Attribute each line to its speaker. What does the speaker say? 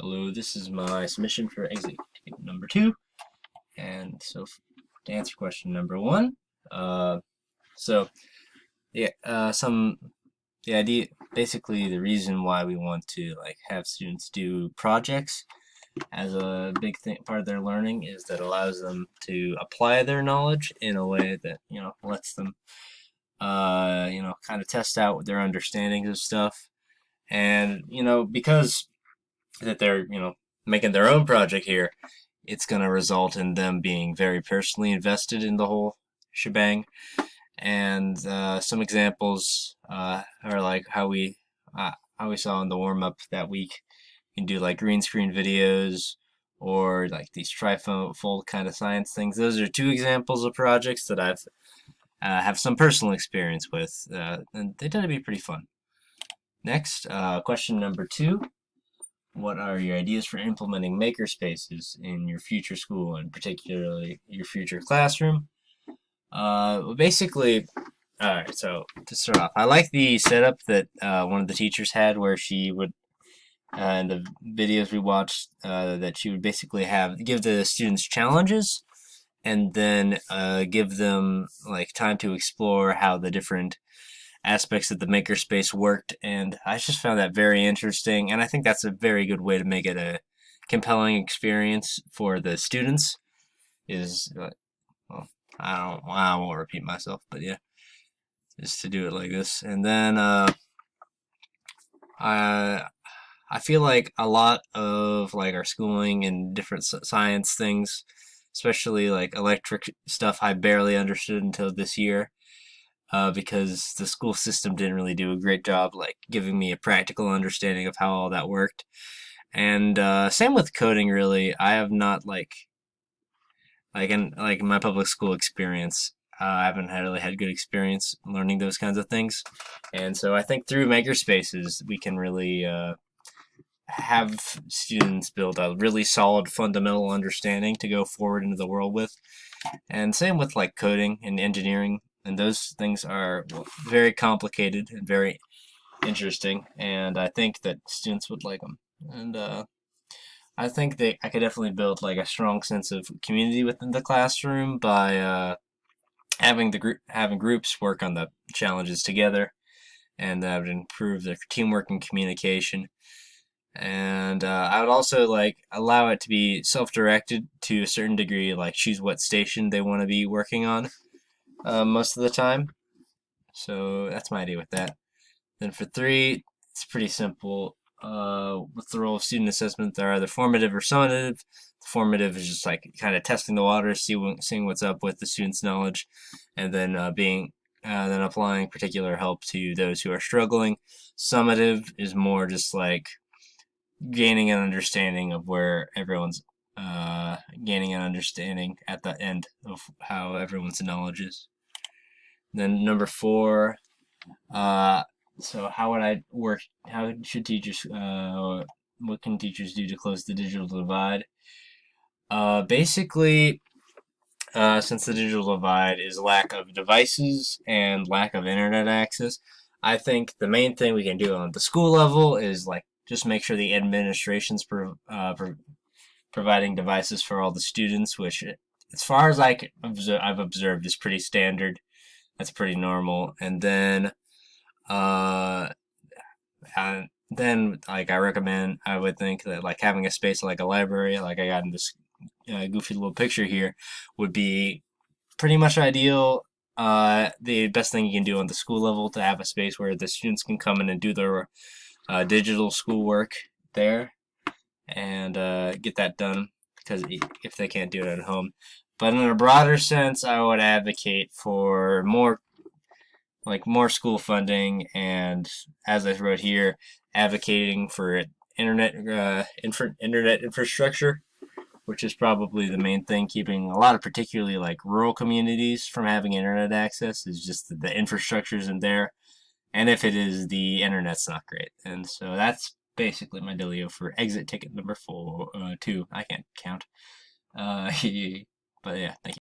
Speaker 1: Hello, this is my submission for exit ticket number 2. And so to answer question number 1, so yeah, the idea, basically the reason why we want to have students do projects as a big part of their learning is that allows them to apply their knowledge in a way that lets them kind of test out their understandings of stuff, and because that they're making their own project here, it's going to result in them being very personally invested in the whole shebang. And some examples are like how we saw in the warm up that week. You can do like green screen videos or like these trifold kind of science things. Those are 2 examples of projects that I've have some personal experience with, and they tend to be pretty fun. Next, question number 2. What are your ideas for implementing makerspaces in your future school, and particularly your future classroom? Basically, alright, so to start off, I like the setup that one of the teachers had where she would, in the videos we watched, that she would basically give the students challenges and then give them like time to explore how the different aspects of the makerspace worked, and I just found that very interesting, and I think that's a very good way to make it a compelling experience for the students. Is well, I won't repeat myself, but yeah, just to do it like this, and then I I feel like a lot of like our schooling and different science things, especially like electric stuff, I barely understood until this year, because the school system didn't really do a great job like giving me a practical understanding of how all that worked. And same with coding, really. I have not in my public school experience, I haven't really had good experience learning those kinds of things. And so I think through makerspaces we can really have students build a really solid fundamental understanding to go forward into the world with. And same with like coding and engineering, and those things are very complicated and very interesting, and I think that students would like them. And I think that I could definitely build like a strong sense of community within the classroom by having groups work on the challenges together, and that would improve their teamwork and communication. And I would also like allow it to be self-directed to a certain degree, like choose what station they want to be working on most of the time. So that's my idea with that. Then for 3, it's pretty simple. With the role of student assessment, they're either formative or summative. The formative is just like kind of testing the water, seeing what's up with the student's knowledge, and then then applying particular help to those who are struggling. Summative is more just like gaining an understanding of where everyone's gaining an understanding at the end of how everyone's knowledge is. Then number 4, so how would I work? How should teachers? What can teachers do to close the digital divide? Basically, since the digital divide is lack of devices and lack of internet access, I think the main thing we can do on the school level is like just make sure the administration's providing devices for all the students, which, as far as I've observed, is pretty standard. That's pretty normal. And then, uh, I would think that like having a space like a library, like I got in this goofy little picture here, would be pretty much ideal. The best thing you can do on the school level to have a space where the students can come in and do their digital schoolwork there, and get that done, because if they can't do it at home. But in a broader sense, I would advocate for more school funding, and as I wrote here, advocating for internet infrastructure, which is probably the main thing keeping a lot of particularly like rural communities from having internet access, is just that the infrastructure isn't there, and if it is, the internet's not great. And so that's basically my dealio for exit ticket number 2. I can't count. But yeah, thank you.